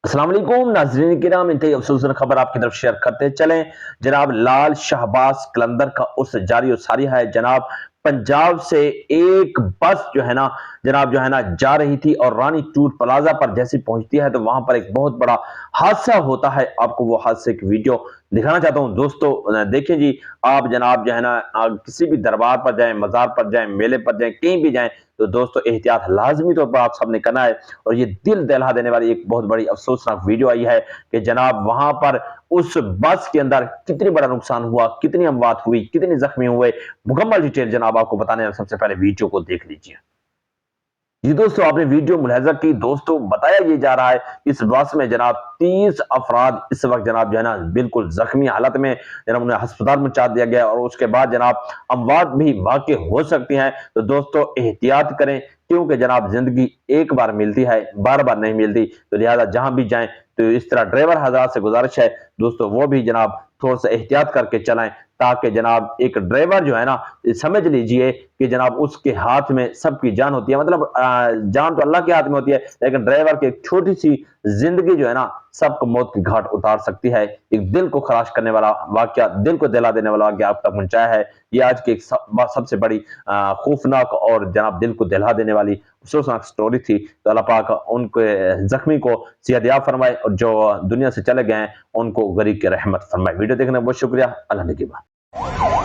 अस्सलाम वालेकुम नाज़रीन किराम, इंतहाई अफसोसनाक खबर आपकी तरफ शेयर करते चलें। जनाब लाल शहबाज कलंदर का उर्स जारी और सारी है। जनाब पंजाब से एक बस जो है ना जा रही थी और रानी टूर प्लाजा पर जैसी पहुंचती है तो वहां पर एक बहुत बड़ा हादसा होता है। आपको वो हादसे की वीडियो दिखाना चाहता हूं दोस्तों। देखिए जी, आप जनाब जो है ना किसी भी दरबार पर जाएं, मजार पर जाएं, मेले पर जाएं, कहीं भी जाएं तो दोस्तों एहतियात लाजमी तौर पर आप सबने करना है। और ये दिल दहला देने वाली एक बहुत बड़ी अफसोसनाक वीडियो आई है कि जनाब वहां पर उस बस के अंदर कितनी बड़ा नुकसान हुआ, कितनी अमवात हुई, कितने जख्मी हुए, मुकम्मल डिटेल जनाब आपको बताने, सबसे पहले वीडियो को देख लीजिए। जी दोस्तों, आपने वीडियो मुलाहिजा की। दोस्तों बताया ये जा रहा है इस बस में जनाब 30 अफराद इस वक्त जनाब जो है ना बिल्कुल जख्मी हालत में जनाब उन्हें अस्पताल में पहुंचा दिया गया और उसके बाद जनाब अमवात भी वाकई हो सकती हैं। तो दोस्तों एहतियात करें, क्योंकि जनाब जिंदगी एक बार मिलती है, बार बार नहीं मिलती। तो लिहाजा जहां भी जाएं तो इस तरह ड्राइवर हजरात से गुजारिश है दोस्तों, वो भी जनाब थोड़ा सा एहतियात करके चलाएं, ताकि जनाब एक ड्राइवर जो है ना, समझ लीजिए कि जनाब उसके हाथ में सबकी जान होती है। मतलब जान तो अल्लाह के हाथ में होती है, लेकिन ड्राइवर की एक छोटी सी जिंदगी जो है ना सबको मौत की घाट उतार सकती है। एक दिल को खराश करने वाला वाकया, दिल को दिला देने वाला वाकया आप तक पहुंचाया है। ये आज की एक सबसे बड़ी खौफनाक और जनाब दिल को दिला देने वाली अफसोसनाक स्टोरी थी। तो अल्लाह पाक उनके जख्मी को सेहतयाब फरमाए और जो दुनिया से चले गए हैं उनको गरीब की रहमत फरमाए। वीडियो देखने का बहुत शुक्रिया। अल्लाह ने की बात।